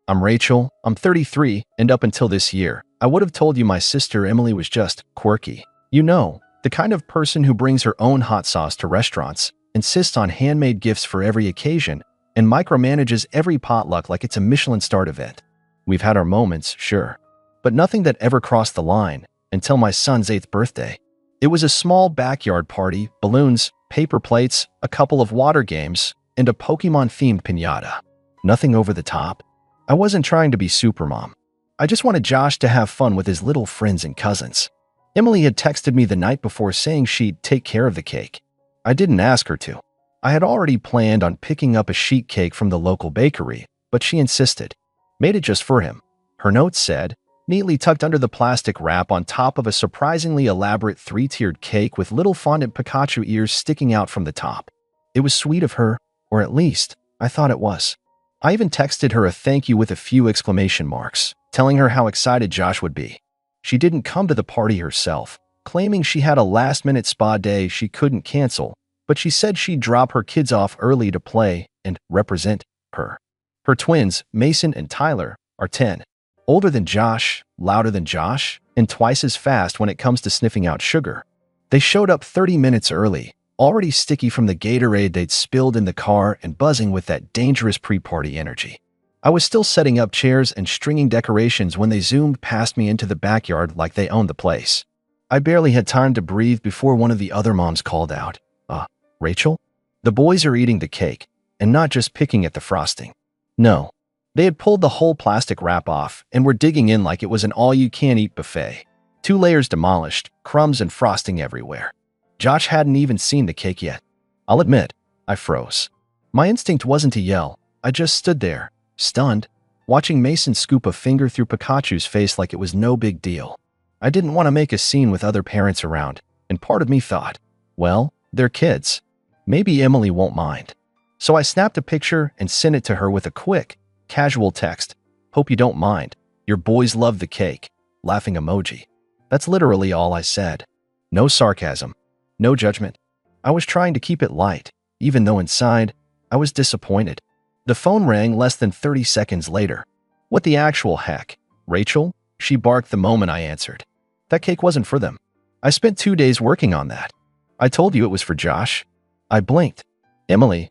I'm Rachel, I'm 33, and up until this year, I would have told you my sister Emily was just quirky. You know, the kind of person who brings her own hot sauce to restaurants, insists on handmade gifts for every occasion, and micromanages every potluck like it's a Michelin-starred event. We've had our moments, sure, but nothing that ever crossed the line until my son's 8th birthday. It was a small backyard party, balloons, paper plates, a couple of water games, and a Pokemon-themed piñata. Nothing over the top. I wasn't trying to be supermom. I just wanted Josh to have fun with his little friends and cousins. Emily had texted me the night before saying she'd take care of the cake. I didn't ask her to. I had already planned on picking up a sheet cake from the local bakery, but she insisted. Made it just for him. Her note said, neatly tucked under the plastic wrap on top of a surprisingly elaborate 3-tiered cake with little fondant Pikachu ears sticking out from the top. It was sweet of her, or at least, I thought it was. I even texted her a thank you with a few exclamation marks, telling her how excited Josh would be. She didn't come to the party herself, claiming she had a last-minute spa day she couldn't cancel, but she said she'd drop her kids off early to play and represent her. Her twins, Mason and Tyler, are 10. Older than Josh, louder than Josh, and twice as fast when it comes to sniffing out sugar. They showed up 30 minutes early, already sticky from the Gatorade they'd spilled in the car and buzzing with that dangerous pre-party energy. I was still setting up chairs and stringing decorations when they zoomed past me into the backyard like they owned the place. I barely had time to breathe before one of the other moms called out, Rachel? The boys are eating the cake, and not just picking at the frosting. No. They had pulled the whole plastic wrap off and were digging in like it was an all-you-can-eat buffet. 2 layers demolished, crumbs and frosting everywhere. Josh hadn't even seen the cake yet. I'll admit, I froze. My instinct wasn't to yell. I just stood there, stunned, watching Mason scoop a finger through Pikachu's face like it was no big deal. I didn't want to make a scene with other parents around, and part of me thought, well, they're kids. Maybe Emily won't mind. So I snapped a picture and sent it to her with a quick, casual text. Hope you don't mind. Your boys love the cake. Laughing emoji. That's literally all I said. No sarcasm. No judgment. I was trying to keep it light, even though inside, I was disappointed. The phone rang less than 30 seconds later. What the actual heck? Rachel? She barked the moment I answered. That cake wasn't for them. I spent 2 days working on that. I told you it was for Josh. I blinked. Emily,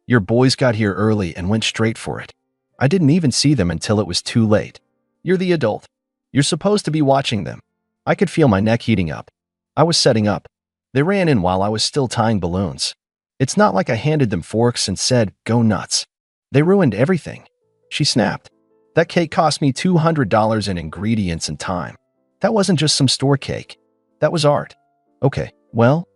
your boys got here early and went straight for it. I didn't even see them until it was too late. You're the adult. You're supposed to be watching them. I could feel my neck heating up. I was setting up. They ran in while I was still tying balloons. It's not like I handed them forks and said, go nuts. They ruined everything. She snapped. That cake cost me $200 in ingredients and time. That wasn't just some store cake. That was art. Okay, well,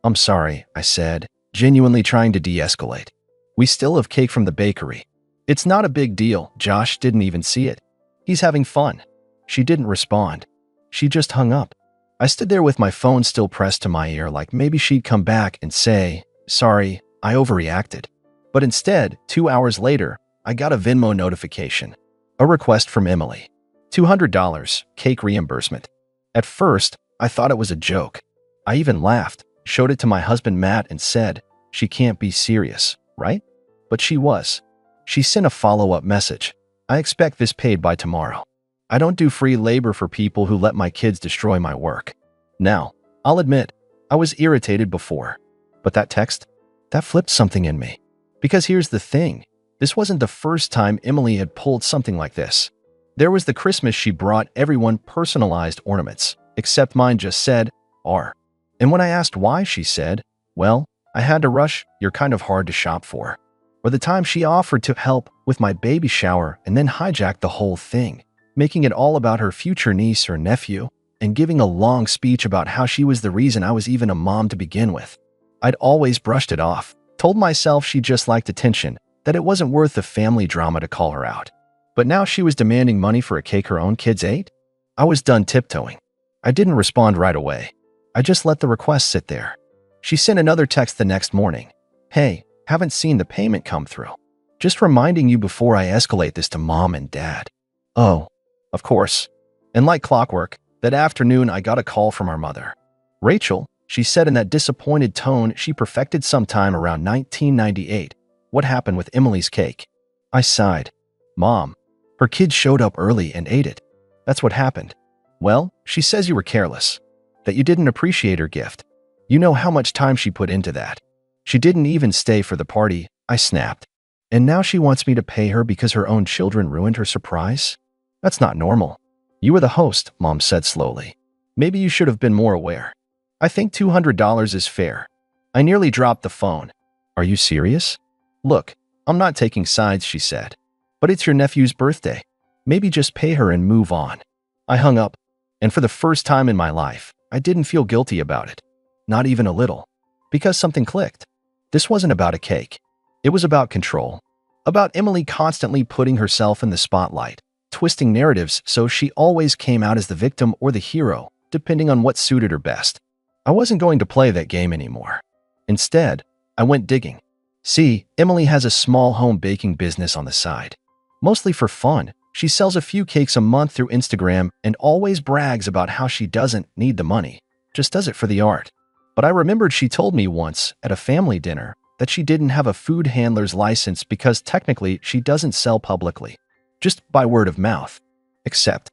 I'm sorry, I said, genuinely trying to de-escalate. We still have cake from the bakery. It's not a big deal. Josh didn't even see it. He's having fun. She didn't respond. She just hung up. I stood there with my phone still pressed to my ear like maybe she'd come back and say, sorry, I overreacted. But instead, 2 hours later, I got a Venmo notification. A request from Emily. $200, cake reimbursement. At first, I thought it was a joke. I even laughed, showed it to my husband Matt and said, she can't be serious, right? But she was. She sent a follow-up message. I expect this paid by tomorrow. I don't do free labor for people who let my kids destroy my work. Now, I'll admit, I was irritated before. But that text, that flipped something in me. Because here's the thing. This wasn't the first time Emily had pulled something like this. There was the Christmas she brought everyone personalized ornaments, except mine just said, R. And when I asked why, she said, well, I had to rush, you're kind of hard to shop for. Or the time she offered to help with my baby shower and then hijacked the whole thing, making it all about her future niece or nephew, and giving a long speech about how she was the reason I was even a mom to begin with. I'd always brushed it off, told myself she just liked attention, that it wasn't worth the family drama to call her out. But now she was demanding money for a cake her own kids ate? I was done tiptoeing. I didn't respond right away. I just let the request sit there. She sent another text the next morning. Hey, haven't seen the payment come through. Just reminding you before I escalate this to mom and dad. Oh, of course. And like clockwork, that afternoon I got a call from our mother. Rachel, she said in that disappointed tone she perfected sometime around 1998. What happened with Emily's cake? I sighed. Mom, Her kids showed up early and ate it. That's what happened. Well, she says you were careless, that you didn't appreciate her gift. You know how much time she put into that. She didn't even stay for the party, I snapped. And now she wants me to pay her because her own children ruined her surprise? That's not normal. You were the host, Mom said slowly. Maybe you should have been more aware. I think $200 is fair. I nearly dropped the phone. Are you serious? Look, I'm not taking sides, she said. But it's your nephew's birthday. Maybe just pay her and move on. I hung up, and for the first time in my life, I didn't feel guilty about it. Not even a little. Because something clicked. This wasn't about a cake. It was about control. About Emily constantly putting herself in the spotlight, twisting narratives so she always came out as the victim or the hero, depending on what suited her best. I wasn't going to play that game anymore. Instead, I went digging. See, Emily has a small home baking business on the side. Mostly for fun, she sells a few cakes a month through Instagram and always brags about how she doesn't need the money, just does it for the art. But I remembered she told me once at a family dinner that she didn't have a food handler's license because technically she doesn't sell publicly, just by word of mouth. Except,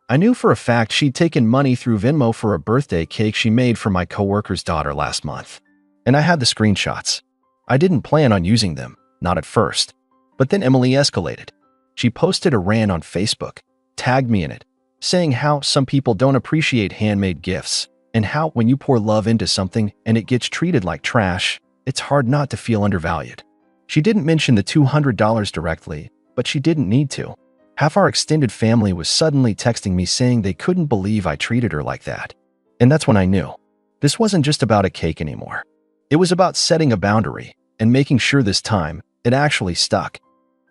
I knew for a fact she'd taken money through Venmo for a birthday cake she made for my coworker's daughter last month. And I had the screenshots. I didn't plan on using them, not at first. But then Emily escalated. She posted a rant on Facebook, tagged me in it, saying how some people don't appreciate handmade gifts, and how when you pour love into something and it gets treated like trash, it's hard not to feel undervalued. She didn't mention the $200 directly, but she didn't need to. Half our extended family was suddenly texting me saying they couldn't believe I treated her like that. And that's when I knew. This wasn't just about a cake anymore. It was about setting a boundary and making sure this time it actually stuck.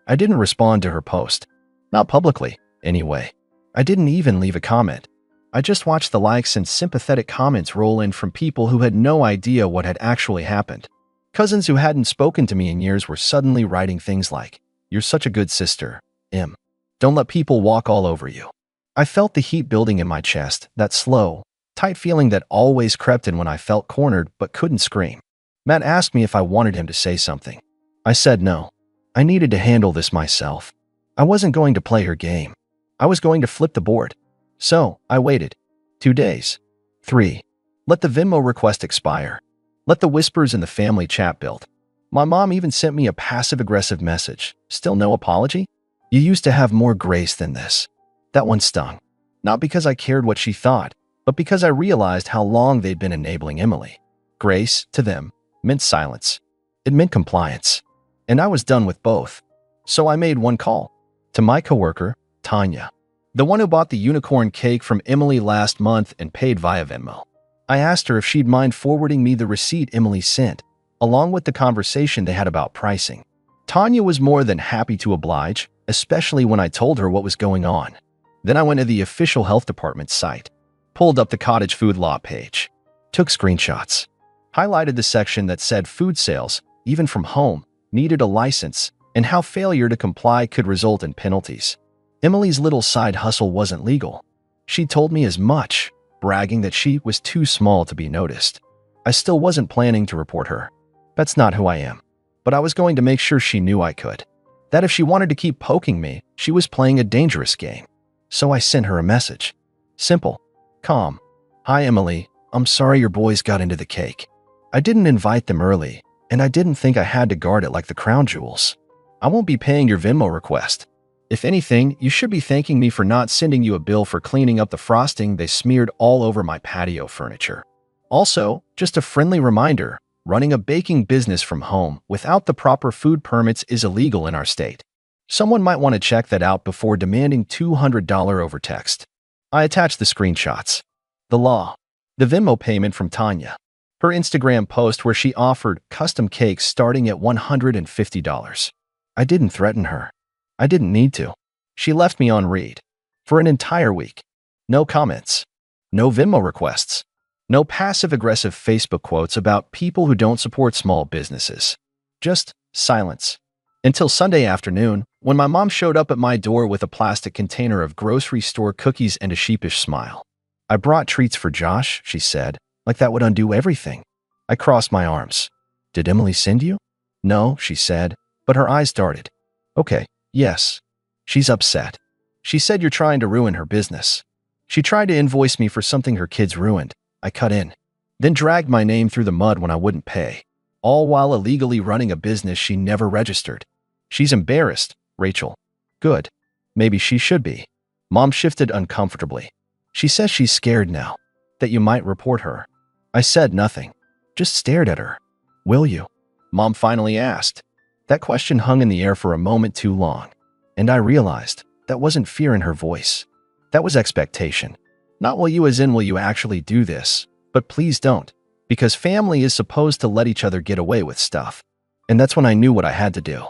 I didn't respond to her post. Not publicly, anyway. I didn't even leave a comment. I just watched the likes and sympathetic comments roll in from people who had no idea what had actually happened. Cousins who hadn't spoken to me in years were suddenly writing things like, "You're such a good sister, Em. Don't let people walk all over you." I felt the heat building in my chest, that slow, tight feeling that always crept in when I felt cornered but couldn't scream. Matt asked me if I wanted him to say something. I said no. I needed to handle this myself. I wasn't going to play her game. I was going to flip the board. So, I waited. 2 days. 3. Let the Venmo request expire. Let the whispers in the family chat build. My mom even sent me a passive-aggressive message. Still no apology? You used to have more grace than this. That one stung. Not because I cared what she thought, but because I realized how long they'd been enabling Emily. Grace, to them, meant silence. It meant compliance. And I was done with both. So I made one call. To my coworker, Tanya. The one who bought the unicorn cake from Emily last month and paid via Venmo. I asked her if she'd mind forwarding me the receipt Emily sent, along with the conversation they had about pricing. Tanya was more than happy to oblige, especially when I told her what was going on. Then I went to the official health department's site, pulled up the cottage food law page, took screenshots, highlighted the section that said food sales, even from home, needed a license, and how failure to comply could result in penalties. Emily's little side hustle wasn't legal. She told me as much, bragging that she was too small to be noticed. I still wasn't planning to report her. That's not who I am. But I was going to make sure she knew I could. That if she wanted to keep poking me, she was playing a dangerous game. So I sent her a message. Simple. Calm. Hi, Emily. I'm sorry your boys got into the cake. I didn't invite them early, and I didn't think I had to guard it like the crown jewels. I won't be paying your Venmo request. If anything, you should be thanking me for not sending you a bill for cleaning up the frosting they smeared all over my patio furniture. Also, just a friendly reminder, running a baking business from home without the proper food permits is illegal in our state. Someone might want to check that out before demanding $200 over text. I attached the screenshots. The law. The Venmo payment from Tanya. Her Instagram post where she offered custom cakes starting at $150. I didn't threaten her. I didn't need to. She left me on read. For an entire week. No comments. No Venmo requests. No passive-aggressive Facebook quotes about people who don't support small businesses. Just silence. Until Sunday afternoon, when my mom showed up at my door with a plastic container of grocery store cookies and a sheepish smile. I brought treats for Josh, she said, like that would undo everything. I crossed my arms. Did Emily send you? No, she said, but her eyes darted. Okay, yes. She's upset. She said you're trying to ruin her business. She tried to invoice me for something her kids ruined. I cut in. Then dragged my name through the mud when I wouldn't pay. All while illegally running a business she never registered. She's embarrassed, Rachel. Good. Maybe she should be. Mom shifted uncomfortably. She says she's scared now. That you might report her. I said nothing. Just stared at her. Will you? Mom finally asked. That question hung in the air for a moment too long. And I realized that wasn't fear in her voice. That was expectation. Not will you as in will you actually do this, but please don't. Because family is supposed to let each other get away with stuff. And that's when I knew what I had to do.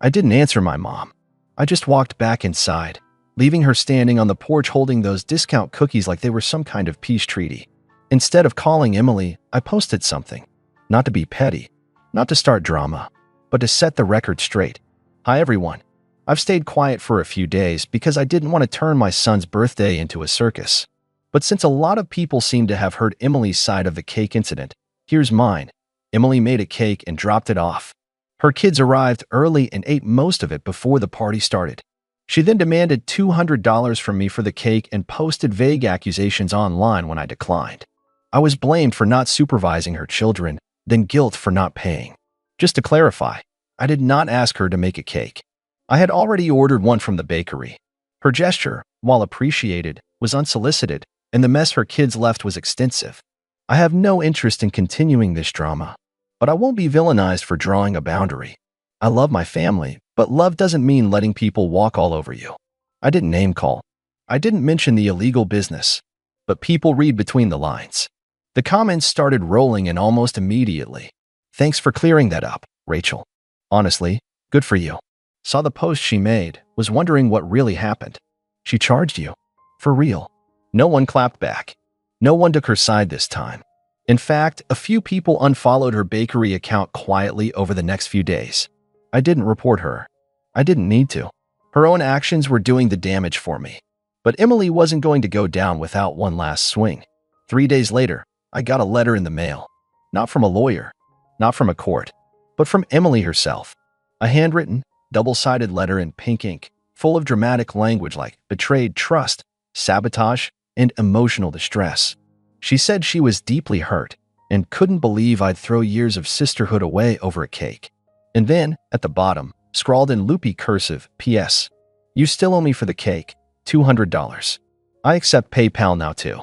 I didn't answer my mom. I just walked back inside, leaving her standing on the porch holding those discount cookies like they were some kind of peace treaty. Instead of calling Emily, I posted something. Not to be petty, not to start drama, but to set the record straight. Hi everyone. I've stayed quiet for a few days because I didn't want to turn my son's birthday into a circus. But since a lot of people seem to have heard Emily's side of the cake incident, here's mine. Emily made a cake and dropped it off. Her kids arrived early and ate most of it before the party started. She then demanded $200 from me for the cake and posted vague accusations online when I declined. I was blamed for not supervising her children, then guilt for not paying. Just to clarify, I did not ask her to make a cake. I had already ordered one from the bakery. Her gesture, while appreciated, was unsolicited, and the mess her kids left was extensive. I have no interest in continuing this drama, but I won't be villainized for drawing a boundary. I love my family, but love doesn't mean letting people walk all over you. I didn't name call. I didn't mention the illegal business, but people read between the lines. The comments started rolling and almost immediately. Thanks for clearing that up, Rachel. Honestly, good for you. Saw the post she made, was wondering what really happened. She charged you. For real. No one clapped back. No one took her side this time. In fact, a few people unfollowed her bakery account quietly over the next few days. I didn't report her. I didn't need to. Her own actions were doing the damage for me. But Emily wasn't going to go down without one last swing. 3 days later, I got a letter in the mail. Not from a lawyer, not from a court, but from Emily herself. A handwritten, double-sided letter in pink ink, full of dramatic language like betrayed trust, sabotage, and emotional distress. She said she was deeply hurt and couldn't believe I'd throw years of sisterhood away over a cake. And then, at the bottom, scrawled in loopy cursive, P.S. You still owe me for the cake, $200. I accept PayPal now too.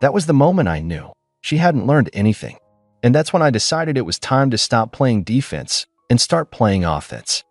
That was the moment I knew she hadn't learned anything. And that's when I decided it was time to stop playing defense and start playing offense.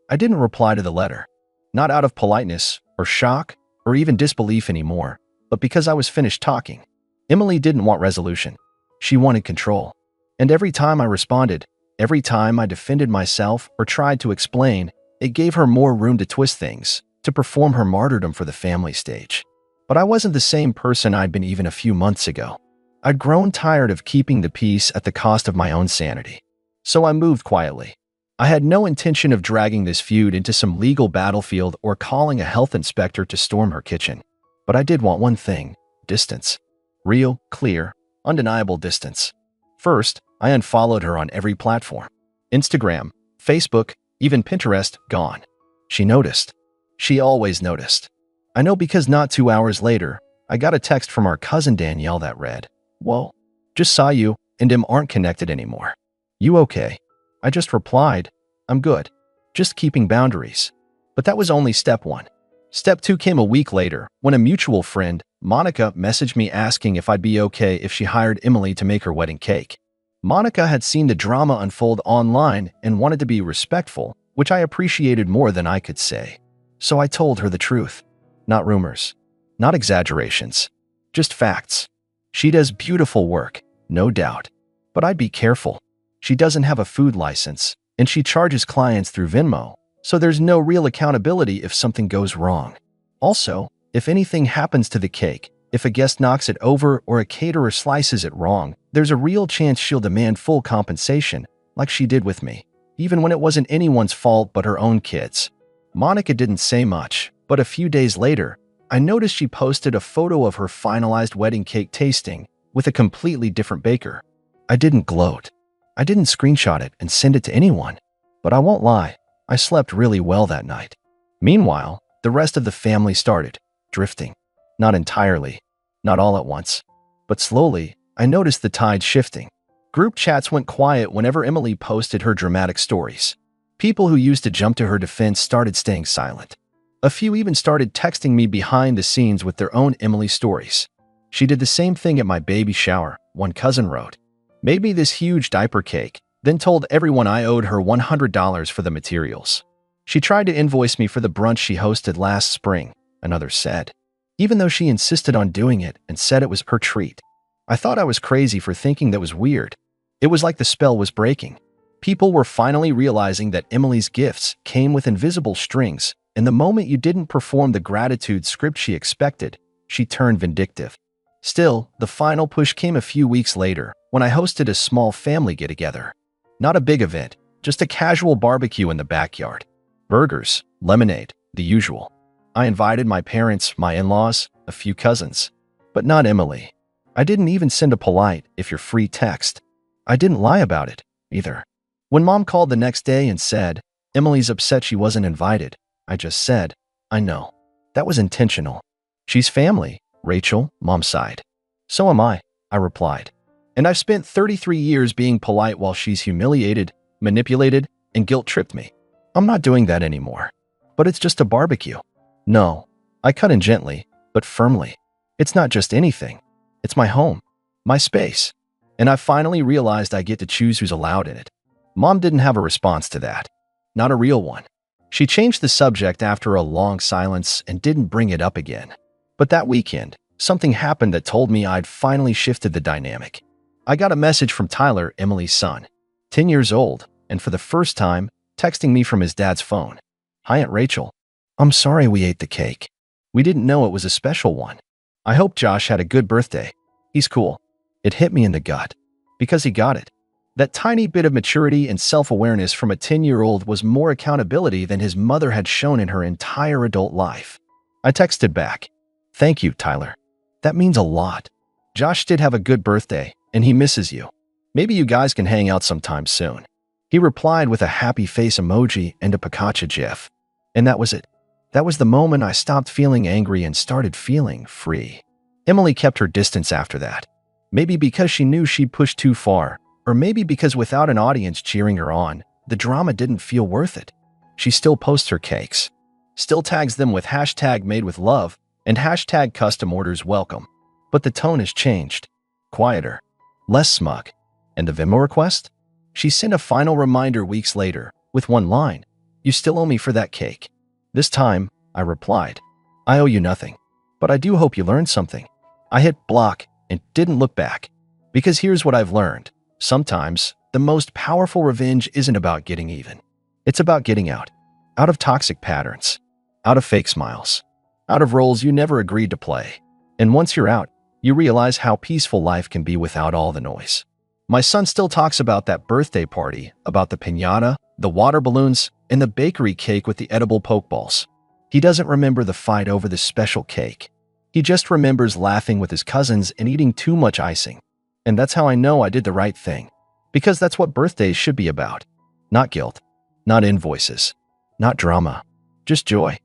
I didn't reply to the letter, not out of politeness or shock or even disbelief anymore, but because I was finished talking. Emily didn't want resolution. She wanted control. And every time I responded, every time I defended myself or tried to explain, it gave her more room to twist things, to perform her martyrdom for the family stage. But I wasn't the same person I'd been even a few months ago. I'd grown tired of keeping the peace at the cost of my own sanity. So I moved quietly. I had no intention of dragging this feud into some legal battlefield or calling a health inspector to storm her kitchen. But I did want one thing: distance. Real, clear, undeniable distance. First, I unfollowed her on every platform. Instagram, Facebook, even Pinterest, gone. She noticed. She always noticed. I know because not 2 hours later, I got a text from our cousin Danielle that read, "Whoa, just saw you and aren't connected anymore. You okay?" I just replied, "I'm good. Just keeping boundaries." But that was only step one. Step two came a week later when a mutual friend, Monica, messaged me asking if I'd be okay if she hired Emily to make her wedding cake. Monica had seen the drama unfold online and wanted to be respectful, which I appreciated more than I could say. So I told her the truth. Not rumors, not exaggerations, just facts. She does beautiful work, no doubt. But I'd be careful. She doesn't have a food license, and she charges clients through Venmo, so there's no real accountability if something goes wrong. Also, if anything happens to the cake, if a guest knocks it over or a caterer slices it wrong, there's a real chance she'll demand full compensation, like she did with me, even when it wasn't anyone's fault but her own kids. Monica didn't say much, but a few days later, I noticed she posted a photo of her finalized wedding cake tasting with a completely different baker. I didn't gloat. I didn't screenshot it and send it to anyone. But I won't lie, I slept really well that night. Meanwhile, The rest of the family started drifting. Not entirely, not all at once, but slowly, I noticed the tide shifting. Group chats went quiet whenever Emily posted her dramatic stories. People who used to jump to her defense started staying silent. A few even started texting me behind the scenes with their own Emily stories. She did the same thing at my baby shower, one cousin wrote. Made me this huge diaper cake, then told everyone I owed her $100 for the materials. She tried to invoice me for the brunch she hosted last spring, another said. Even though she insisted on doing it and said it was her treat. I thought I was crazy for thinking that was weird. It was like the spell was breaking. People were finally realizing that Emily's gifts came with invisible strings, and the moment you didn't perform the gratitude script she expected, she turned vindictive. Still, the final push came a few weeks later when I hosted a small family get-together. Not a big event, just a casual barbecue in the backyard. Burgers, lemonade, the usual. I invited my parents, my in-laws, a few cousins, but not Emily. I didn't even send a polite, if you're free text. I didn't lie about it, either. When Mom called the next day and said, Emily's upset she wasn't invited, I just said, I know. That was intentional. She's family, Rachel, Mom sighed. So am I replied. And I've spent 33 years being polite while she's humiliated, manipulated, and guilt-tripped me. I'm not doing that anymore. But it's just a barbecue. No, I cut in gently, but firmly. It's not just anything. It's my home, my space. And I finally realized I get to choose who's allowed in it. Mom didn't have a response to that. Not a real one. She changed the subject after a long silence and didn't bring it up again. But that weekend, something happened that told me I'd finally shifted the dynamic. I got a message from Tyler, Emily's son, 10 years old, and for the first time, texting me from his dad's phone. Hi, Aunt Rachel. I'm sorry we ate the cake. We didn't know it was a special one. I hope Josh had a good birthday. He's cool. It hit me in the gut. Because he got it. That tiny bit of maturity and self-awareness from a 10-year-old was more accountability than his mother had shown in her entire adult life. I texted back. Thank you, Tyler. That means a lot. Josh did have a good birthday, and he misses you. Maybe you guys can hang out sometime soon. He replied with a happy face emoji and a Pikachu gif. And that was it. That was the moment I stopped feeling angry and started feeling free. Emily kept her distance after that. Maybe because she knew she'd pushed too far, or maybe because without an audience cheering her on, the drama didn't feel worth it. She still posts her cakes, still tags them with #madewithlove and #customorderswelcome. But the tone has changed. Quieter, less smug. And the Venmo request? She sent a final reminder weeks later, with one line, You still owe me for that cake. This time, I replied, I owe you nothing, but I do hope you learned something. I hit block and didn't look back. Because here's what I've learned. Sometimes, the most powerful revenge isn't about getting even. It's about getting out. Out of toxic patterns. Out of fake smiles. Out of roles you never agreed to play. And once you're out, you realize how peaceful life can be without all the noise. My son still talks about that birthday party, about the piñata, the water balloons, and the bakery cake with the edible pokeballs. He doesn't remember the fight over the special cake. He just remembers laughing with his cousins and eating too much icing. And that's how I know I did the right thing. Because that's what birthdays should be about. Not guilt. Not invoices. Not drama. Just joy.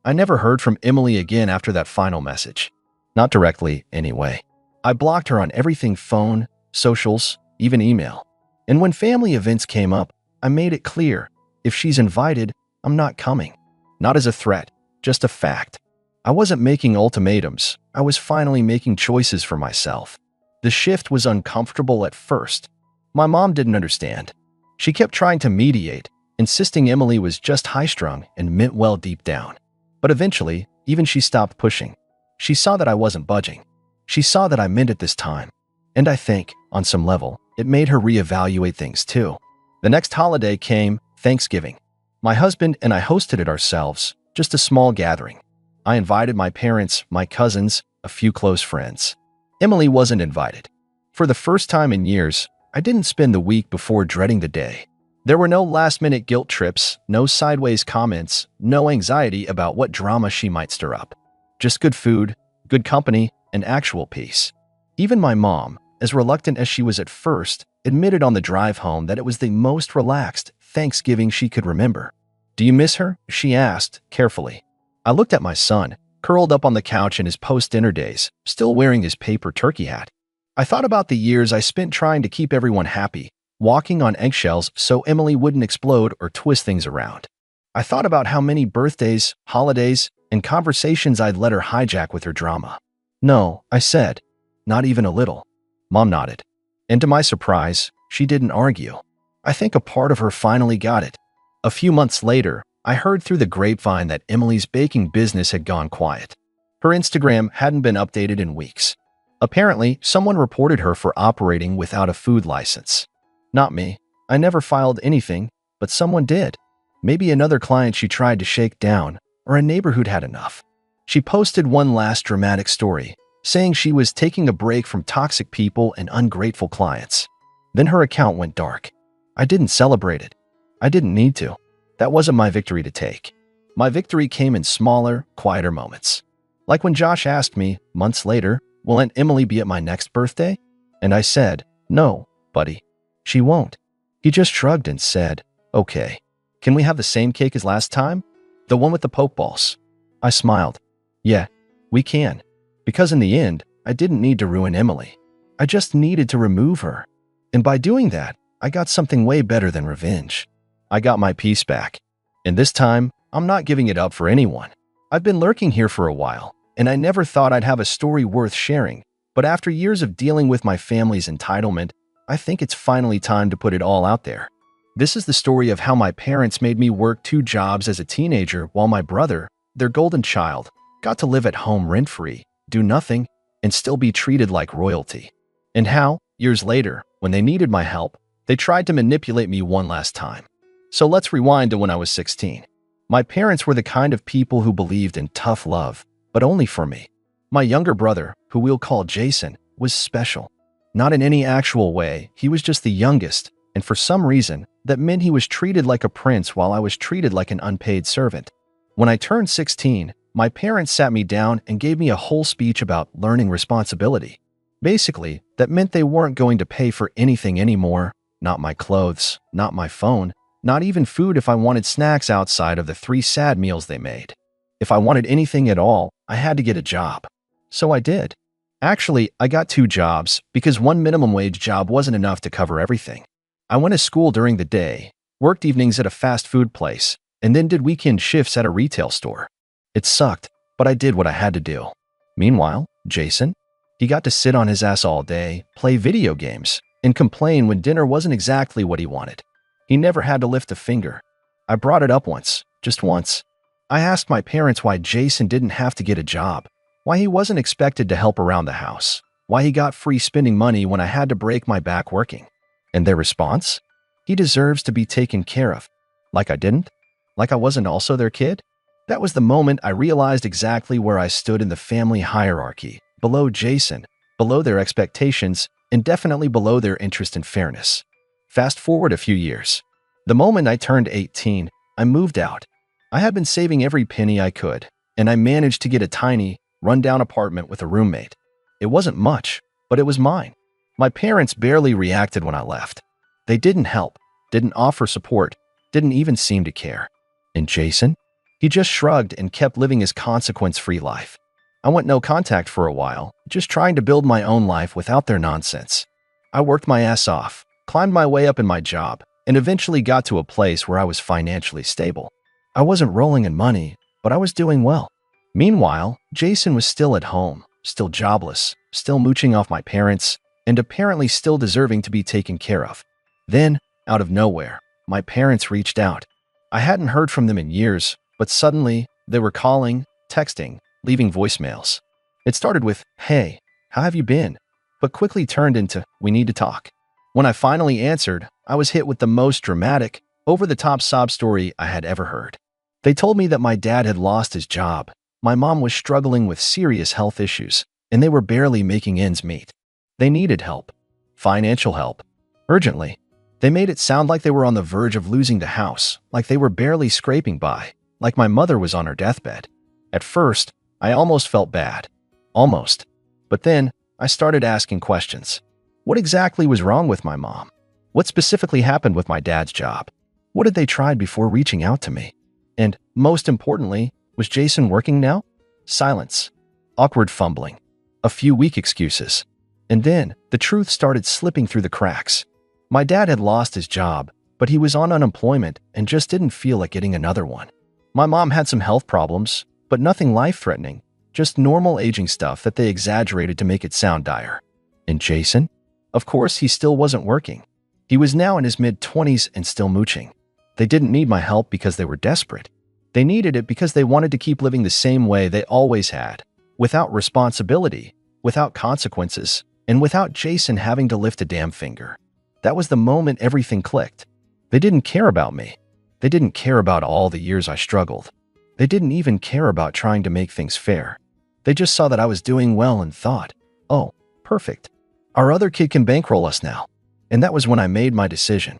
I never heard from Emily again after that final message. Not directly, anyway. I blocked her on everything: phone, socials, even email. And when family events came up, I made it clear, if she's invited, I'm not coming. Not as a threat, just a fact. I wasn't making ultimatums. I was finally making choices for myself. The shift was uncomfortable at first. My mom didn't understand. She kept trying to mediate, insisting Emily was just high-strung and meant well deep down. But eventually, even she stopped pushing. She saw that I wasn't budging. She saw that I meant it this time. And I think, on some level, it made her reevaluate things too. The next holiday came, Thanksgiving. My husband and I hosted it ourselves, just a small gathering. I invited my parents, my cousins, a few close friends. Emily wasn't invited. For the first time in years, I didn't spend the week before dreading the day. There were no last-minute guilt trips, no sideways comments, no anxiety about what drama she might stir up. Just good food, good company, and actual peace. Even my mom, as reluctant as she was at first, admitted on the drive home that it was the most relaxed Thanksgiving she could remember. Do you miss her? She asked, carefully. I looked at my son, curled up on the couch in his post-dinner days, still wearing his paper turkey hat. I thought about the years I spent trying to keep everyone happy, walking on eggshells so Emily wouldn't explode or twist things around. I thought about how many birthdays, holidays, and conversations I'd let her hijack with her drama. "No," I said. "Not even a little." Mom nodded. And to my surprise, she didn't argue. I think a part of her finally got it. A few months later, I heard through the grapevine that Emily's baking business had gone quiet. Her Instagram hadn't been updated in weeks. Apparently, someone reported her for operating without a food license. Not me. I never filed anything, but someone did. Maybe another client she tried to shake down, or a neighbor who'd had enough. She posted one last dramatic story, saying she was taking a break from toxic people and ungrateful clients. Then her account went dark. I didn't celebrate it. I didn't need to. That wasn't my victory to take. My victory came in smaller, quieter moments. Like when Josh asked me, months later, "Will Aunt Emily be at my next birthday?" And I said, "No, buddy, she won't." He just shrugged and said, "Okay. Can we have the same cake as last time? The one with the poke balls?" I smiled. "Yeah, we can." Because in the end, I didn't need to ruin Emily. I just needed to remove her. And by doing that, I got something way better than revenge. I got my peace back. And this time, I'm not giving it up for anyone. I've been lurking here for a while, and I never thought I'd have a story worth sharing. But after years of dealing with my family's entitlement, I think it's finally time to put it all out there. This is the story of how my parents made me work 2 jobs as a teenager while my brother, their golden child, got to live at home rent-free, do nothing, and still be treated like royalty. And how, years later, when they needed my help, they tried to manipulate me one last time. So let's rewind to when I was 16. My parents were the kind of people who believed in tough love, but only for me. My younger brother, who we'll call Jason, was special. Not in any actual way, he was just the youngest, and for some reason, that meant he was treated like a prince while I was treated like an unpaid servant. When I turned 16, my parents sat me down and gave me a whole speech about learning responsibility. Basically, that meant they weren't going to pay for anything anymore, not my clothes, not my phone, not even food if I wanted snacks outside of the 3 sad meals they made. If I wanted anything at all, I had to get a job. So I did. Actually, I got 2 jobs because one minimum wage job wasn't enough to cover everything. I went to school during the day, worked evenings at a fast food place, and then did weekend shifts at a retail store. It sucked, but I did what I had to do. Meanwhile, Jason, he got to sit on his ass all day, play video games, and complain when dinner wasn't exactly what he wanted. He never had to lift a finger. I brought it up once, just once. I asked my parents why Jason didn't have to get a job, why he wasn't expected to help around the house, why he got free spending money when I had to break my back working. And their response? He deserves to be taken care of. Like I didn't? Like I wasn't also their kid? That was the moment I realized exactly where I stood in the family hierarchy, below Jason, below their expectations, and definitely below their interest in fairness. Fast forward a few years. The moment I turned 18, I moved out. I had been saving every penny I could, and I managed to get a tiny, run-down apartment with a roommate. It wasn't much, but it was mine. My parents barely reacted when I left. They didn't help, didn't offer support, didn't even seem to care. And Jason? He just shrugged and kept living his consequence-free life. I went no contact for a while, just trying to build my own life without their nonsense. I worked my ass off, climbed my way up in my job, and eventually got to a place where I was financially stable. I wasn't rolling in money, but I was doing well. Meanwhile, Jason was still at home, still jobless, still mooching off my parents, and apparently still deserving to be taken care of. Then, out of nowhere, my parents reached out. I hadn't heard from them in years, but suddenly, they were calling, texting, leaving voicemails. It started with, "Hey, how have you been?" but quickly turned into, "We need to talk." When I finally answered, I was hit with the most dramatic, over-the-top sob story I had ever heard. They told me that my dad had lost his job, my mom was struggling with serious health issues, and they were barely making ends meet. They needed help. Financial help. Urgently. They made it sound like they were on the verge of losing the house, like they were barely scraping by, like my mother was on her deathbed. At first, I almost felt bad. Almost. But then, I started asking questions. What exactly was wrong with my mom? What specifically happened with my dad's job? What had they tried before reaching out to me? And, most importantly, Was Jason working now? Silence. Awkward fumbling. A few weak excuses. And then, the truth started slipping through the cracks. My dad had lost his job, but he was on unemployment and just didn't feel like getting another one. My mom had some health problems, but nothing life-threatening, just normal aging stuff that they exaggerated to make it sound dire. And Jason? Of course, he still wasn't working. He was now in his mid-20s and still mooching. They didn't need my help because they were desperate. They needed it because they wanted to keep living the same way they always had, without responsibility, without consequences, and without Jason having to lift a damn finger. That was the moment everything clicked. They didn't care about me. They didn't care about all the years I struggled. They didn't even care about trying to make things fair. They just saw that I was doing well and thought, oh, perfect. Our other kid can bankroll us now. And that was when I made my decision.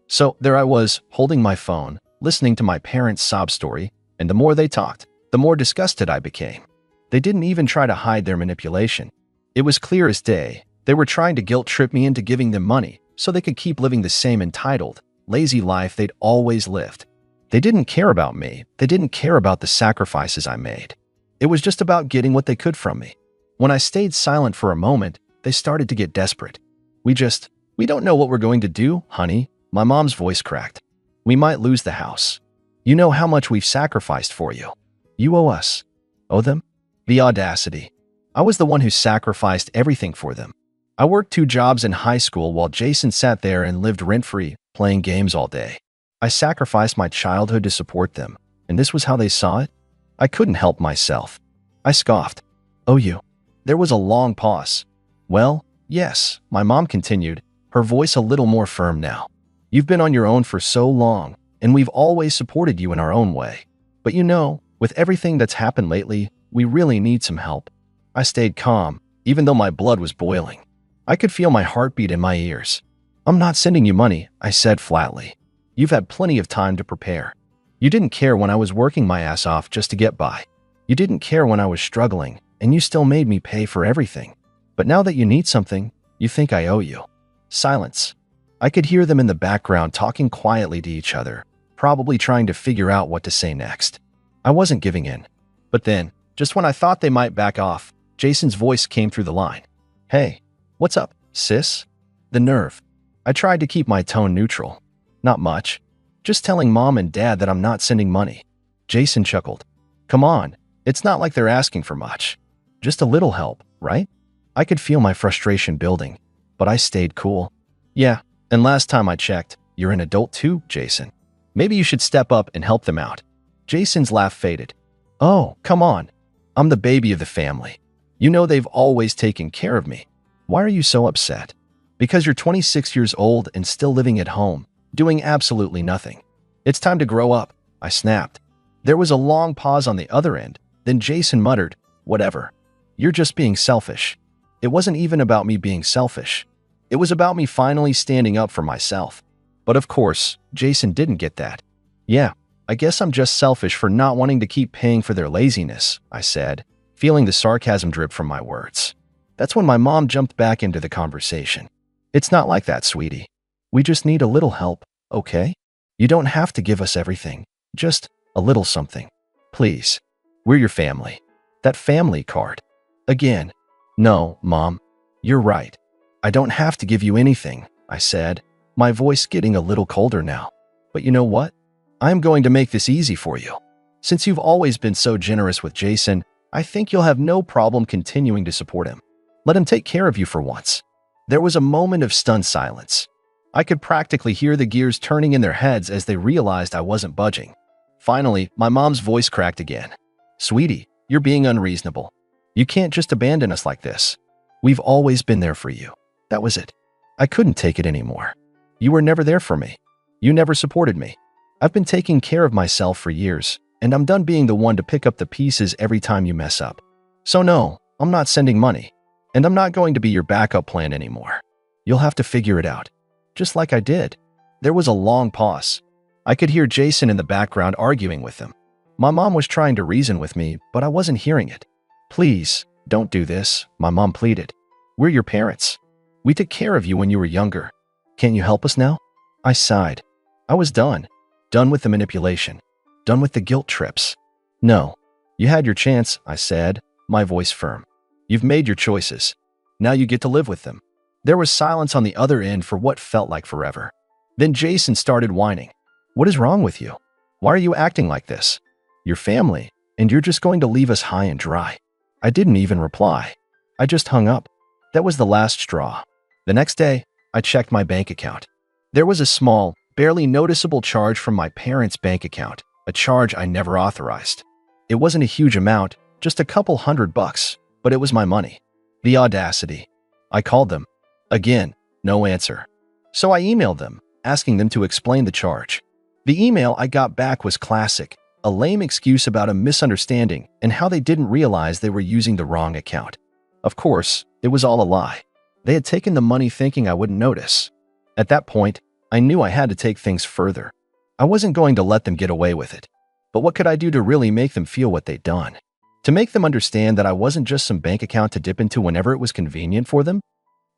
So there I was, holding my phone, listening to my parents' sob story, and the more they talked, the more disgusted I became. They didn't even try to hide their manipulation. It was clear as day. They were trying to guilt-trip me into giving them money so they could keep living the same entitled, lazy life they'd always lived. They didn't care about me. They didn't care about the sacrifices I made. It was just about getting what they could from me. When I stayed silent for a moment, they started to get desperate. We don't know what we're going to do, honey. My mom's voice cracked. We might lose the house. You know how much we've sacrificed for you. You owe us. Owe them? The audacity. I was the one who sacrificed everything for them. I worked 2 jobs in high school while Jason sat there and lived rent-free, playing games all day. I sacrificed my childhood to support them, and this was how they saw it? I couldn't help myself. I scoffed. Oh, you. There was a long pause. Well, yes, my mom continued, her voice a little more firm now. You've been on your own for so long, and we've always supported you in our own way. But you know, with everything that's happened lately, we really need some help. I stayed calm, even though my blood was boiling. I could feel my heartbeat in my ears. I'm not sending you money, I said flatly. You've had plenty of time to prepare. You didn't care when I was working my ass off just to get by. You didn't care when I was struggling, and you still made me pay for everything. But now that you need something, you think I owe you. Silence. I could hear them in the background talking quietly to each other, probably trying to figure out what to say next. I wasn't giving in. But then, just when I thought they might back off, Jason's voice came through the line. Hey, what's up, sis? The nerve. I tried to keep my tone neutral. Not much. Just telling mom and dad that I'm not sending money. Jason chuckled. Come on, it's not like they're asking for much. Just a little help, right? I could feel my frustration building, but I stayed cool. Yeah, and last time I checked, you're an adult too, Jason. Maybe you should step up and help them out. Jason's laugh faded. Oh, come on. I'm the baby of the family. You know they've always taken care of me. Why are you so upset? Because you're 26 years old and still living at home, doing absolutely nothing. It's time to grow up, I snapped. There was a long pause on the other end, then Jason muttered, whatever. You're just being selfish. It wasn't even about me being selfish. It was about me finally standing up for myself. But of course, Jason didn't get that. Yeah, I guess I'm just selfish for not wanting to keep paying for their laziness, I said, feeling the sarcasm drip from my words. That's when my mom jumped back into the conversation. It's not like that, sweetie. We just need a little help, okay? You don't have to give us everything. Just a little something. Please. We're your family. That family card. Again. No, Mom. You're right. I don't have to give you anything, I said, my voice getting a little colder now. But you know what? I'm going to make this easy for you. Since you've always been so generous with Jason, I think you'll have no problem continuing to support him. Let him take care of you for once. There was a moment of stunned silence. I could practically hear the gears turning in their heads as they realized I wasn't budging. Finally, my mom's voice cracked again. Sweetie, you're being unreasonable. You can't just abandon us like this. We've always been there for you. That was it. I couldn't take it anymore. You were never there for me. You never supported me. I've been taking care of myself for years, and I'm done being the one to pick up the pieces every time you mess up. So no, I'm not sending money, and I'm not going to be your backup plan anymore. You'll have to figure it out. Just like I did. There was a long pause. I could hear Jason in the background arguing with him. My mom was trying to reason with me, but I wasn't hearing it. Please, don't do this, my mom pleaded. We're your parents. We took care of you when you were younger. Can't you help us now? I sighed. I was done. Done with the manipulation. Done with the guilt trips. No, You had your chance, I said, my voice firm. You've made your choices. Now you get to live with them. There was silence on the other end for what felt like forever. Then Jason started whining. What is wrong with you? Why are you acting like this? Your family, and you're just going to leave us high and dry. I didn't even reply. I just hung up. That was the last straw. The next day, I checked my bank account. There was a small, barely noticeable charge from my parents' bank account, a charge I never authorized. It wasn't a huge amount, just a couple $100, but it was my money. The audacity. I called them. Again, no answer. So I emailed them, asking them to explain the charge. The email I got back was classic, a lame excuse about a misunderstanding and how they didn't realize they were using the wrong account. Of course, it was all a lie. They had taken the money thinking I wouldn't notice. At that point, I knew I had to take things further. I wasn't going to let them get away with it. But what could I do to really make them feel what they'd done? To make them understand that I wasn't just some bank account to dip into whenever it was convenient for them?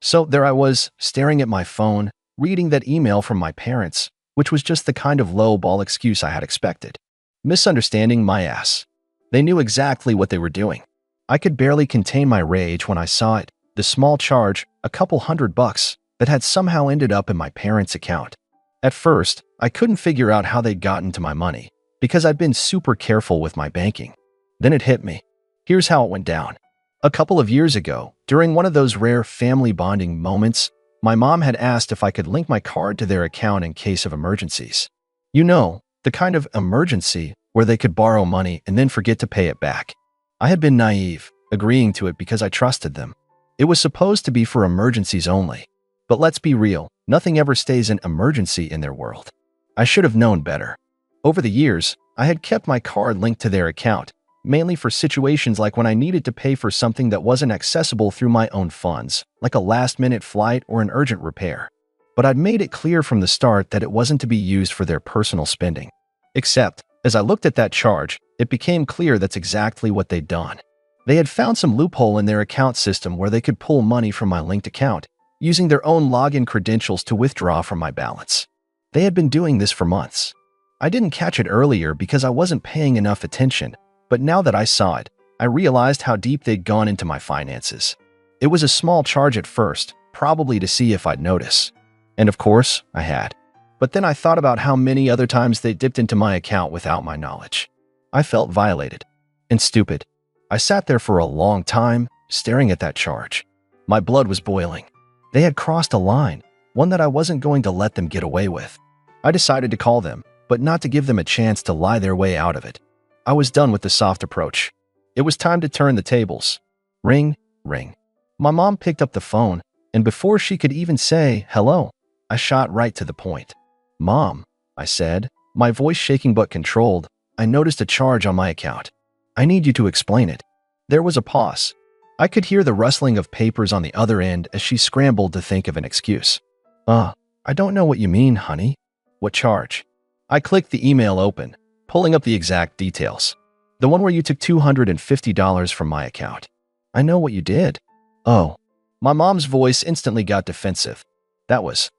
So there I was, staring at my phone, reading that email from my parents, which was just the kind of low-ball excuse I had expected. Misunderstanding my ass. They knew exactly what they were doing. I could barely contain my rage when I saw it, the small charge, a couple $100, that had somehow ended up in my parents' account. At first, I couldn't figure out how they'd gotten to my money, because I'd been super careful with my banking. Then it hit me. Here's how it went down. A couple of years ago, during one of those rare family bonding moments, my mom had asked if I could link my card to their account in case of emergencies. You know, the kind of emergency where they could borrow money and then forget to pay it back. I had been naive, agreeing to it because I trusted them. It was supposed to be for emergencies only. But let's be real, nothing ever stays an emergency in their world. I should have known better. Over the years, I had kept my card linked to their account, mainly for situations like when I needed to pay for something that wasn't accessible through my own funds, like a last-minute flight or an urgent repair. But I'd made it clear from the start that it wasn't to be used for their personal spending. Except, as I looked at that charge, it became clear that's exactly what they'd done. They had found some loophole in their account system where they could pull money from my linked account, using their own login credentials to withdraw from my balance. They had been doing this for months. I didn't catch it earlier because I wasn't paying enough attention, but now that I saw it, I realized how deep they'd gone into my finances. It was a small charge at first, probably to see if I'd notice. And of course, I had. But then I thought about how many other times they dipped into my account without my knowledge. I felt violated and stupid. I sat there for a long time, staring at that charge. My blood was boiling. They had crossed a line, one that I wasn't going to let them get away with. I decided to call them, but not to give them a chance to lie their way out of it. I was done with the soft approach. It was time to turn the tables. Ring, ring. My mom picked up the phone, and before she could even say hello, I shot right to the point. Mom, I said, my voice shaking but controlled, I noticed a charge on my account. I need you to explain it. There was a pause. I could hear the rustling of papers on the other end as she scrambled to think of an excuse. I don't know what you mean, honey. What charge? I clicked the email open, pulling up the exact details. The one where you took $250 from my account. I know what you did. Oh. My mom's voice instantly got defensive. That was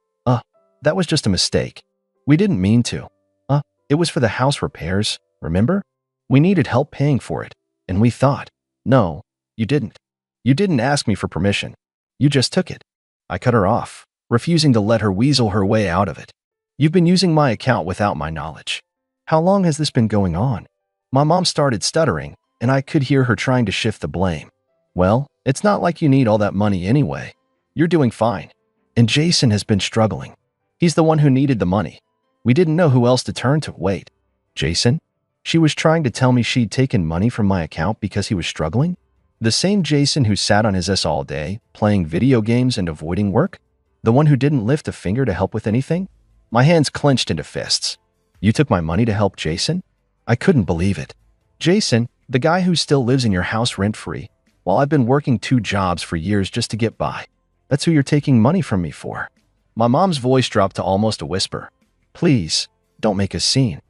just a mistake. We didn't mean to. It was for the house repairs, remember? We needed help paying for it, and we thought, no, you didn't. You didn't ask me for permission. You just took it. I cut her off, refusing to let her weasel her way out of it. You've been using my account without my knowledge. How long has this been going on? My mom started stuttering, and I could hear her trying to shift the blame. Well, it's not like you need all that money anyway. You're doing fine. And Jason has been struggling. He's the one who needed the money. We didn't know who else to turn to. Wait, Jason? She was trying to tell me she'd taken money from my account because he was struggling? The same Jason who sat on his ass all day, playing video games and avoiding work? The one who didn't lift a finger to help with anything? My hands clenched into fists. You took my money to help Jason? I couldn't believe it. Jason, the guy who still lives in your house rent-free, while I've been working 2 jobs for years just to get by. That's who you're taking money from me for. My mom's voice dropped to almost a whisper. Please, don't make a scene.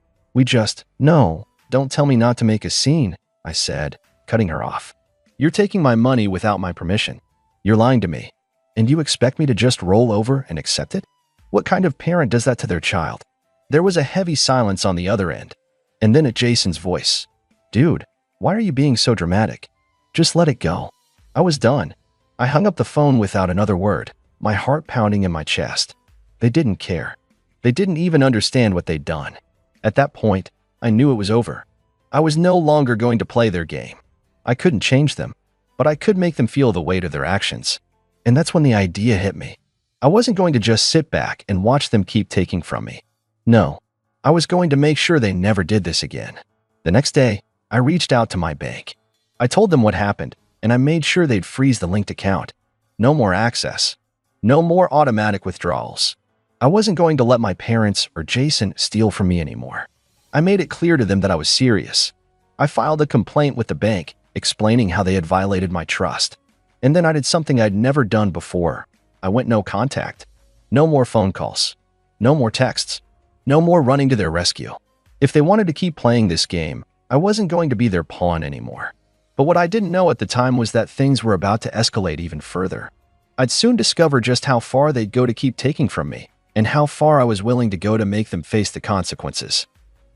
No, don't tell me not to make a scene, I said, cutting her off. You're taking my money without my permission. You're lying to me. And you expect me to just roll over and accept it? What kind of parent does that to their child? There was a heavy silence on the other end. And then at Jason's voice. Dude, Why are you being so dramatic? Just let it go. I was done. I hung up the phone without another word, my heart pounding in my chest. They didn't care. They didn't even understand what they'd done. At that point, I knew it was over. I was no longer going to play their game. I couldn't change them, but I could make them feel the weight of their actions. And that's when the idea hit me. I wasn't going to just sit back and watch them keep taking from me. No, I was going to make sure they never did this again. The next day, I reached out to my bank. I told them what happened, and I made sure they'd freeze the linked account. No more access. No more automatic withdrawals. I wasn't going to let my parents or Jason steal from me anymore. I made it clear to them that I was serious. I filed a complaint with the bank, explaining how they had violated my trust. And then I did something I'd never done before. I went no contact. No more phone calls. No more texts. No more running to their rescue. If they wanted to keep playing this game, I wasn't going to be their pawn anymore. But what I didn't know at the time was that things were about to escalate even further. I'd soon discover just how far they'd go to keep taking from me, and how far I was willing to go to make them face the consequences.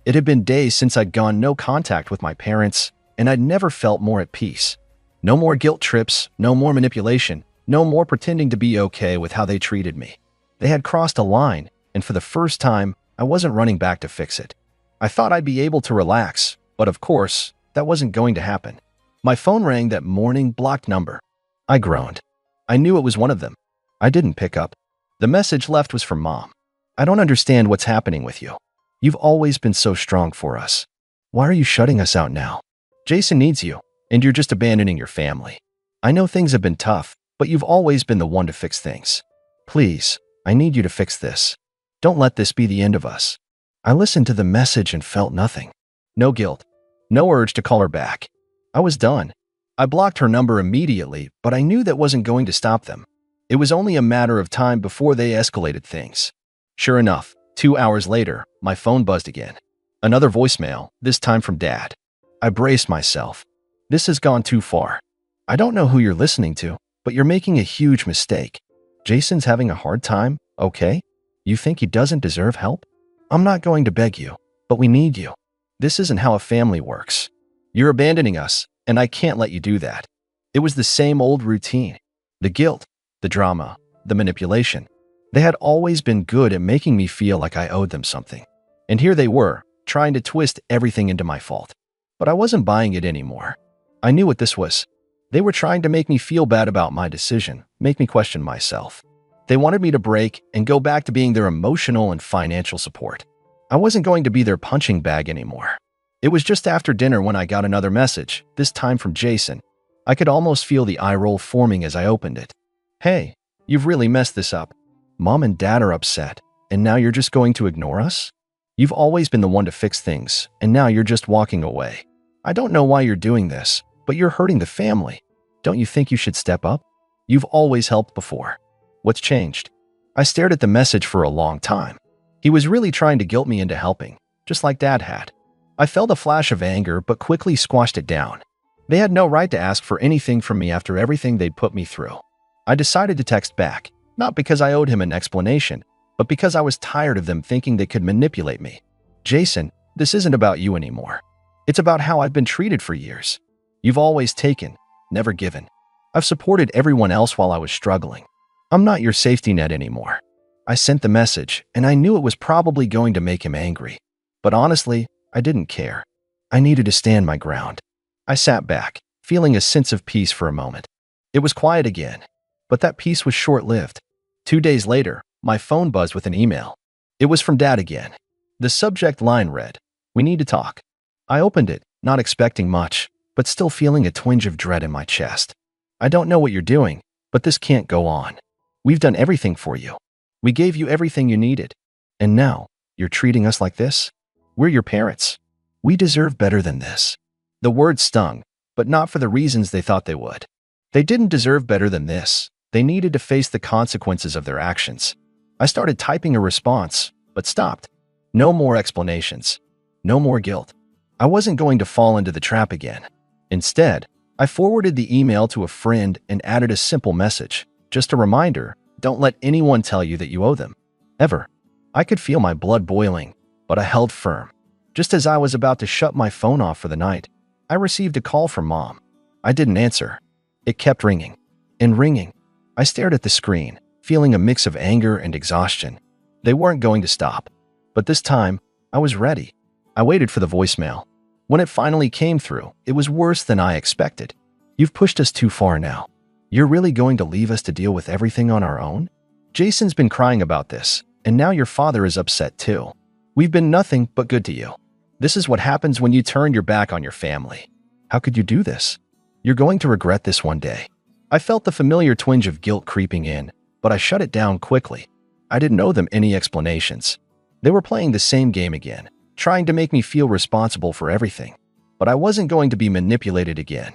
It had been days since I'd gone no contact with my parents, and I'd never felt more at peace. No more guilt trips, no more manipulation, no more pretending to be okay with how they treated me. They had crossed a line, and for the first time, I wasn't running back to fix it. I thought I'd be able to relax, but of course, that wasn't going to happen. My phone rang that morning, blocked number. I groaned. I knew it was one of them. I didn't pick up. The message left was from Mom. I don't understand what's happening with you. You've always been so strong for us. Why are you shutting us out now? Jason needs you, and you're just abandoning your family. I know things have been tough, but you've always been the one to fix things. Please, I need you to fix this. Don't let this be the end of us. I listened to the message and felt nothing. No guilt. No urge to call her back. I was done. I blocked her number immediately, but I knew that wasn't going to stop them. It was only a matter of time before they escalated things. Sure enough, 2 hours later, my phone buzzed again. Another voicemail, this time from Dad. I braced myself. This has gone too far. I don't know who you're listening to, but you're making a huge mistake. Jason's having a hard time, okay? You think he doesn't deserve help? I'm not going to beg you, but we need you. This isn't how a family works. You're abandoning us, and I can't let you do that. It was the same old routine. The guilt, the drama, the manipulation. They had always been good at making me feel like I owed them something. And here they were, trying to twist everything into my fault. But I wasn't buying it anymore. I knew what this was. They were trying to make me feel bad about my decision, make me question myself. They wanted me to break and go back to being their emotional and financial support. I wasn't going to be their punching bag anymore. It was just after dinner when I got another message, this time from Jason. I could almost feel the eye roll forming as I opened it. Hey, you've really messed this up. Mom and Dad are upset, and now you're just going to ignore us? You've always been the one to fix things, and now you're just walking away. I don't know why you're doing this, but you're hurting the family. Don't you think you should step up? You've always helped before. What's changed? I stared at the message for a long time. He was really trying to guilt me into helping, just like Dad had. I felt a flash of anger, but quickly squashed it down. They had no right to ask for anything from me after everything they'd put me through. I decided to text back, not because I owed him an explanation, but because I was tired of them thinking they could manipulate me. Jason, this isn't about you anymore. It's about how I've been treated for years. You've always taken, never given. I've supported everyone else while I was struggling. I'm not your safety net anymore. I sent the message, and I knew it was probably going to make him angry. But honestly, I didn't care. I needed to stand my ground. I sat back, feeling a sense of peace for a moment. It was quiet again, but that peace was short-lived. 2 days later, my phone buzzed with an email. It was from Dad again. The subject line read, "We need to talk." I opened it, not expecting much, but still feeling a twinge of dread in my chest. I don't know what you're doing, but this can't go on. We've done everything for you. We gave you everything you needed. And now, you're treating us like this? We're your parents. We deserve better than this. The words stung, but not for the reasons they thought they would. They didn't deserve better than this. They needed to face the consequences of their actions. I started typing a response, but stopped. No more explanations. No more guilt. I wasn't going to fall into the trap again. Instead, I forwarded the email to a friend and added a simple message. Just a reminder, don't let anyone tell you that you owe them. Ever. I could feel my blood boiling, but I held firm. Just as I was about to shut my phone off for the night, I received a call from Mom. I didn't answer. It kept ringing and ringing. I stared at the screen, feeling a mix of anger and exhaustion. They weren't going to stop. But this time, I was ready. I waited for the voicemail. When it finally came through, it was worse than I expected. "You've pushed us too far now. You're really going to leave us to deal with everything on our own? Jason's been crying about this, and now your father is upset too. We've been nothing but good to you. This is what happens when you turn your back on your family. How could you do this? You're going to regret this one day." I felt the familiar twinge of guilt creeping in, but I shut it down quickly. I didn't owe them any explanations. They were playing the same game again, trying to make me feel responsible for everything. But I wasn't going to be manipulated again.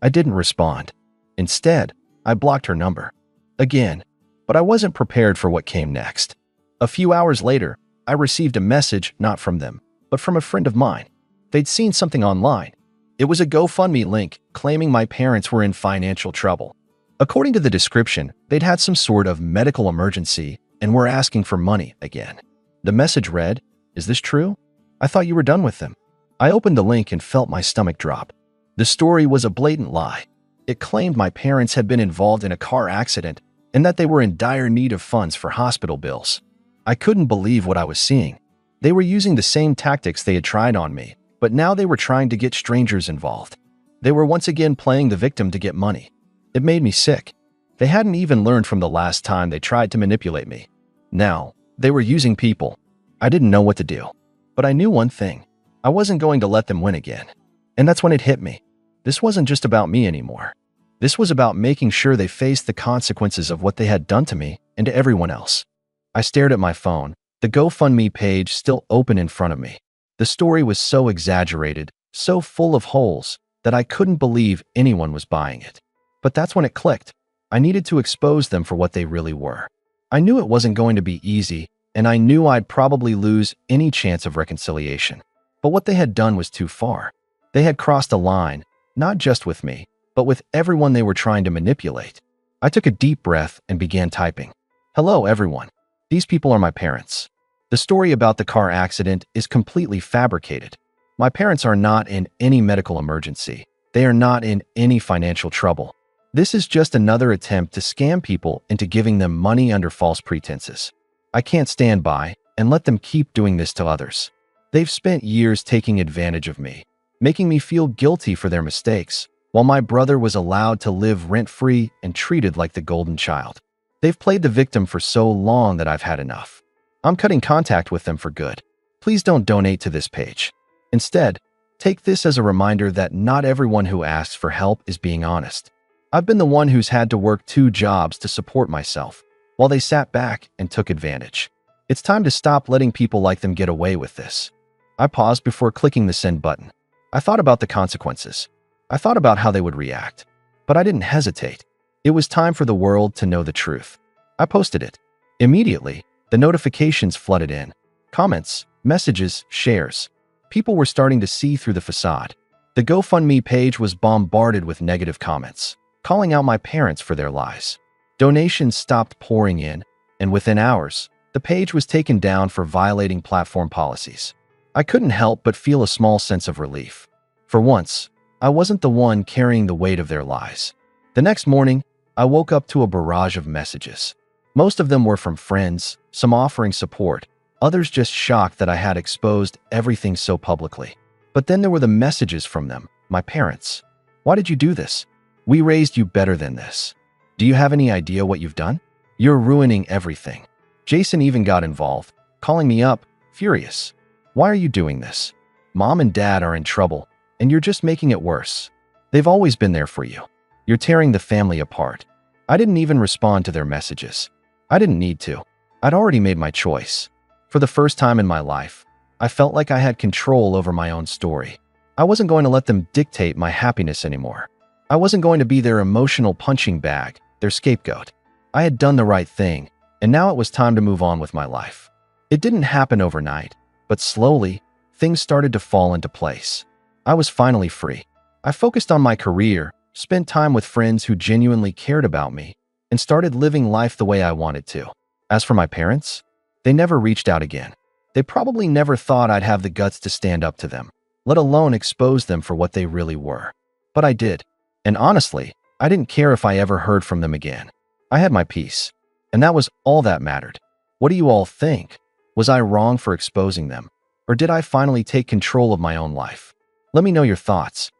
I didn't respond. Instead, I blocked her number. Again, but I wasn't prepared for what came next. A few hours later, I received a message not from them, but from a friend of mine. They'd seen something online. It was a GoFundMe link claiming my parents were in financial trouble. According to the description, they'd had some sort of medical emergency and were asking for money again. The message read, "Is this true? I thought you were done with them." I opened the link and felt my stomach drop. The story was a blatant lie. It claimed my parents had been involved in a car accident and that they were in dire need of funds for hospital bills. I couldn't believe what I was seeing. They were using the same tactics they had tried on me, but now they were trying to get strangers involved. They were once again playing the victim to get money. It made me sick. They hadn't even learned from the last time they tried to manipulate me. Now, they were using people. I didn't know what to do. But I knew one thing. I wasn't going to let them win again. And that's when it hit me. This wasn't just about me anymore. This was about making sure they faced the consequences of what they had done to me and to everyone else. I stared at my phone, the GoFundMe page still open in front of me. The story was so exaggerated, so full of holes, that I couldn't believe anyone was buying it. But that's when it clicked. I needed to expose them for what they really were. I knew it wasn't going to be easy, and I knew I'd probably lose any chance of reconciliation. But what they had done was too far. They had crossed a line, not just with me, but with everyone they were trying to manipulate. I took a deep breath and began typing. "Hello, everyone. These people are my parents. The story about the car accident is completely fabricated. My parents are not in any medical emergency. They are not in any financial trouble. This is just another attempt to scam people into giving them money under false pretenses. I can't stand by and let them keep doing this to others. They've spent years taking advantage of me, making me feel guilty for their mistakes, while my brother was allowed to live rent-free and treated like the golden child. They've played the victim for so long that I've had enough. I'm cutting contact with them for good. Please don't donate to this page. Instead, take this as a reminder that not everyone who asks for help is being honest. I've been the one who's had to work 2 jobs to support myself, while they sat back and took advantage. It's time to stop letting people like them get away with this." I paused before clicking the send button. I thought about the consequences. I thought about how they would react. But I didn't hesitate. It was time for the world to know the truth. I posted it. Immediately, the notifications flooded in. Comments, messages, shares. People were starting to see through the facade. The GoFundMe page was bombarded with negative comments, calling out my parents for their lies. Donations stopped pouring in, and within hours, the page was taken down for violating platform policies. I couldn't help but feel a small sense of relief. For once, I wasn't the one carrying the weight of their lies. The next morning, I woke up to a barrage of messages. Most of them were from friends, some offering support, others just shocked that I had exposed everything so publicly. But then there were the messages from them, my parents. "Why did you do this? We raised you better than this. Do you have any idea what you've done? You're ruining everything." Jason even got involved, calling me up, furious. "Why are you doing this? Mom and Dad are in trouble, and you're just making it worse. They've always been there for you. You're tearing the family apart." I didn't even respond to their messages. I didn't need to. I'd already made my choice. For the first time in my life, I felt like I had control over my own story. I wasn't going to let them dictate my happiness anymore. I wasn't going to be their emotional punching bag, their scapegoat. I had done the right thing, and now it was time to move on with my life. It didn't happen overnight, but slowly, things started to fall into place. I was finally free. I focused on my career, spent time with friends who genuinely cared about me, and started living life the way I wanted to. As for my parents, they never reached out again. They probably never thought I'd have the guts to stand up to them. let alone expose them for what they really were. But I did. And honestly, I didn't care if I ever heard from them again. I had my peace. And that was all that mattered. What do you all think? Was I wrong for exposing them? Or did I finally take control of my own life? Let me know your thoughts.